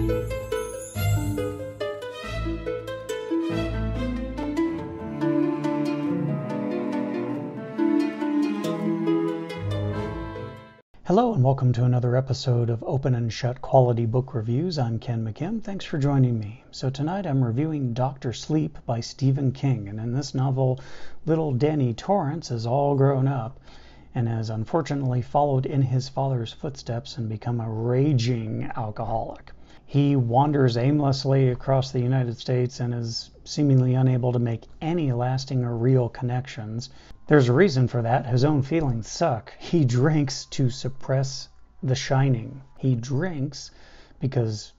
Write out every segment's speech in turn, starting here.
Hello and welcome to another episode of Open and Shut Quality Book Reviews. I'm Ken McKim. Thanks for joining me. So tonight I'm reviewing Dr. Sleep by Stephen King, and in this novel, little Danny Torrance is all grown up and has unfortunately followed in his father's footsteps and become a raging alcoholic. He wanders aimlessly across the United States and is seemingly unable to make any lasting or real connections. There's a reason for that. His own feelings suck. He drinks to suppress the shining. He drinks because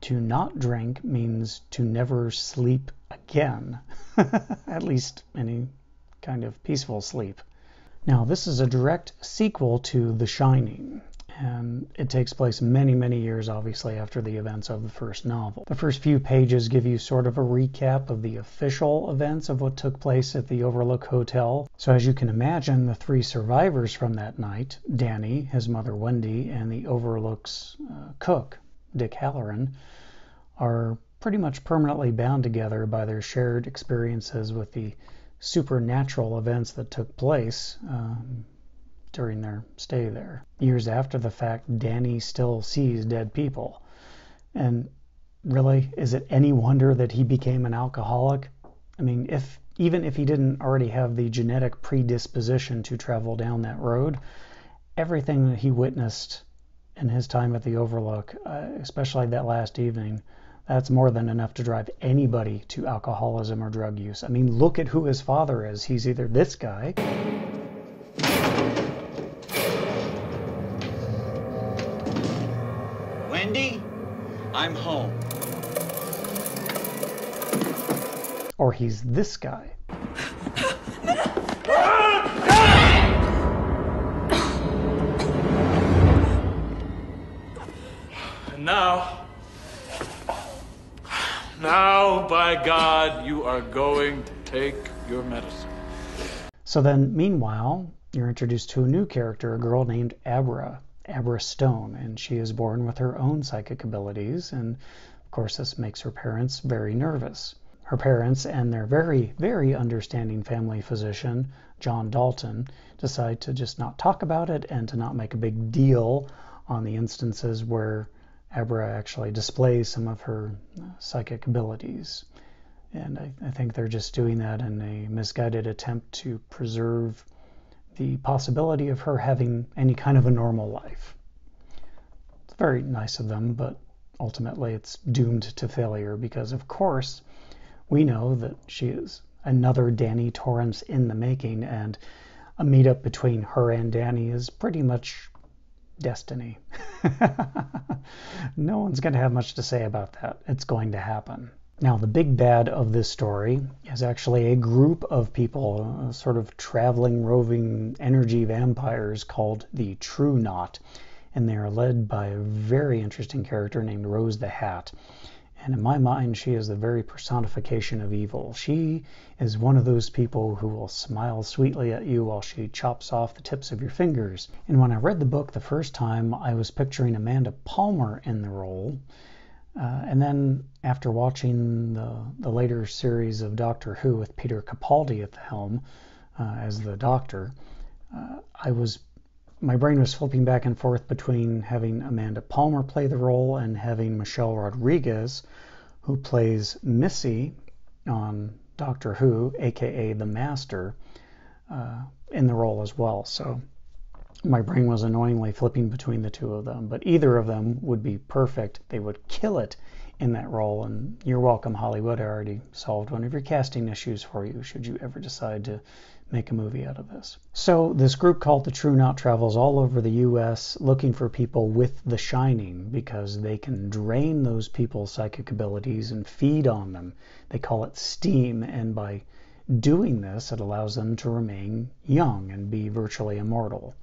to not drink means to never sleep again. At least any kind of peaceful sleep. Now, this is a direct sequel to The Shining, and it takes place many years, obviously, after the events of the first novel. The first few pages give you sort of a recap of the official events of what took place at the Overlook Hotel. So as you can imagine, the three survivors from that night, Danny, his mother Wendy, and the Overlook's cook, Dick Halloran, are pretty much permanently bound together by their shared experiences with the supernatural events that took place during their stay there. Years after the fact, Danny still sees dead people. And really, is it any wonder that he became an alcoholic? I mean, even if he didn't already have the genetic predisposition to travel down that road, everything that he witnessed in his time at the Overlook, especially that last evening, that's more than enough to drive anybody to alcoholism or drug use. I mean, look at who his father is. He's either this guy, Wendy, I'm home. or he's this guy. And now, by God, you are going to take your medicine. So then, meanwhile, you're introduced to a new character, a girl named Abra Stone, and she is born with her own psychic abilities, and of course this makes her parents very nervous. Her parents and their very understanding family physician, John Dalton, decide to just not talk about it and to not make a big deal on the instances where Abra actually displays some of her psychic abilities. And I think they're just doing that in a misguided attempt to preserve the possibility of her having any kind of a normal life. It's very nice of them, but ultimately it's doomed to failure because, of course, we know that she is another Danny Torrance in the making, and a meetup between her and Danny is pretty much destiny. No one's going to have much to say about that. It's going to happen. Now, the big bad of this story is actually a group of people, sort of traveling, roving energy vampires called the True Knot, and they are led by a very interesting character named Rose the Hat. And in my mind, she is the very personification of evil. She is one of those people who will smile sweetly at you while she chops off the tips of your fingers. And when I read the book the first time, I was picturing Amanda Palmer in the role. And then after watching the later series of Doctor Who with Peter Capaldi at the helm as the Doctor, my brain was flipping back and forth between having Amanda Palmer play the role and having Michelle Rodriguez, who plays Missy on Doctor Who, aka the Master, in the role as well. So my brain was annoyingly flipping between the two of them, but either of them would be perfect. They would kill it in that role, and you're welcome, Hollywood. I already solved one of your casting issues for you, should you ever decide to make a movie out of this. So this group called the True Knot travels all over the U.S. looking for people with the shining because they can drain those people's psychic abilities and feed on them. They call it steam, and by doing this, it allows them to remain young and be virtually immortal.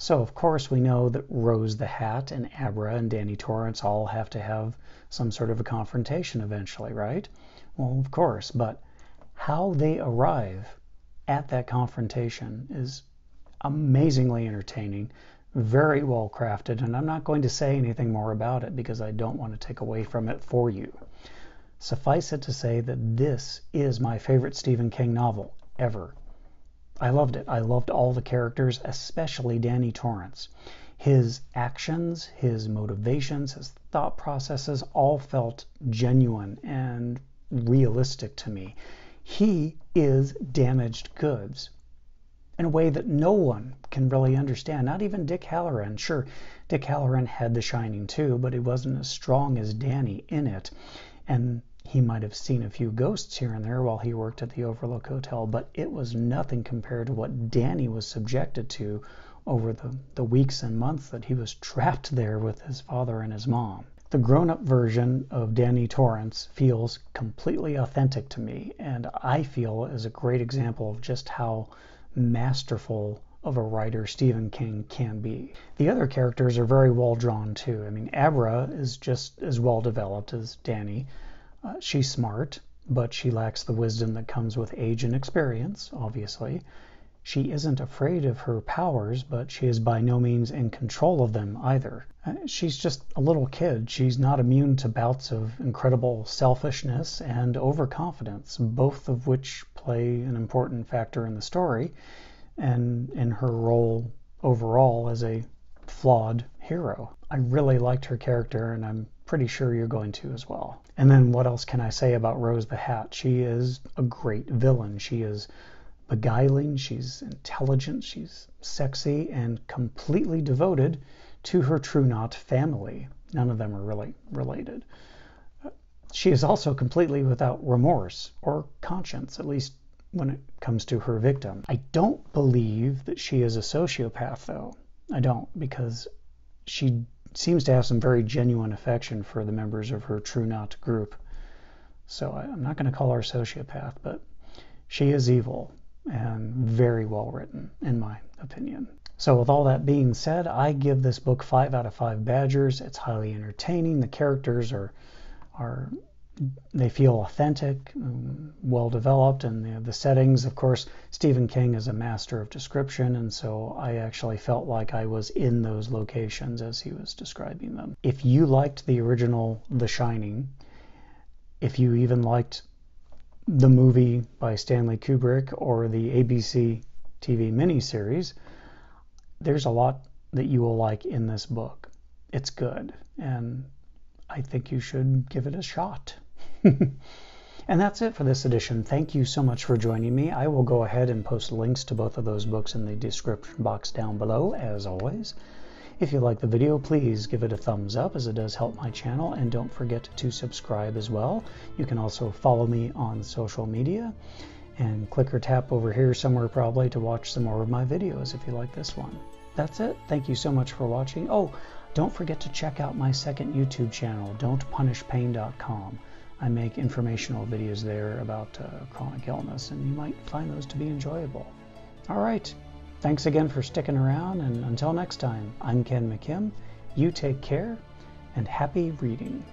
So, of course, we know that Rose the Hat and Abra and Danny Torrance all have to have some sort of a confrontation eventually, right? Well, of course, but how they arrive at that confrontation is amazingly entertaining, very well crafted, and I'm not going to say anything more about it because I don't want to take away from it for you. Suffice it to say that this is my favorite Stephen King novel ever. I loved it. I loved all the characters, especially Danny Torrance. His actions, his motivations, his thought processes all felt genuine and realistic to me. He is damaged goods in a way that no one can really understand, not even Dick Hallorann. Sure, Dick Hallorann had The Shining too, but he wasn't as strong as Danny in it. And he might have seen a few ghosts here and there while he worked at the Overlook Hotel, but it was nothing compared to what Danny was subjected to over the weeks and months that he was trapped there with his father and his mom. The grown-up version of Danny Torrance feels completely authentic to me, and I feel is a great example of just how masterful of a writer Stephen King can be. The other characters are very well drawn too. I mean, Abra is just as well developed as Danny. She's smart, but she lacks the wisdom that comes with age and experience, obviously. She isn't afraid of her powers, but she is by no means in control of them either. She's just a little kid. She's not immune to bouts of incredible selfishness and overconfidence, both of which play an important factor in the story and in her role overall as a flawed hero. I really liked her character, and I'm pretty sure you're going to as well. And then what else can I say about Rose the Hat? She is a great villain. She is beguiling, she's intelligent, she's sexy, and completely devoted to her True Knot family. None of them are really related. She is also completely without remorse or conscience, at least when it comes to her victim. I don't believe that she is a sociopath, though. I don't, because she seems to have some very genuine affection for the members of her True Knot group. So I'm not going to call her a sociopath, but she is evil and very well written, in my opinion. So with all that being said, I give this book 5 out of 5 Badgers. It's highly entertaining. The characters they feel authentic, well developed, and the settings, of course, Stephen King is a master of description, and so I actually felt like I was in those locations as he was describing them. If you liked the original The Shining, if you even liked the movie by Stanley Kubrick or the ABC TV miniseries, there's a lot that you will like in this book. It's good, and I think you should give it a shot. And that's it for this edition. Thank you so much for joining me. I will go ahead and post links to both of those books in the description box down below, as always. If you like the video, please give it a thumbs up, as it does help my channel, and don't forget to subscribe as well. You can also follow me on social media, and click or tap over here somewhere probably to watch some more of my videos if you like this one. That's it. Thank you so much for watching. Oh, don't forget to check out my second YouTube channel, don'tpunishpain.com. I make informational videos there about chronic illness, and you might find those to be enjoyable. All right. Thanks again for sticking around, and until next time, I'm Ken McKim. You take care, and happy reading.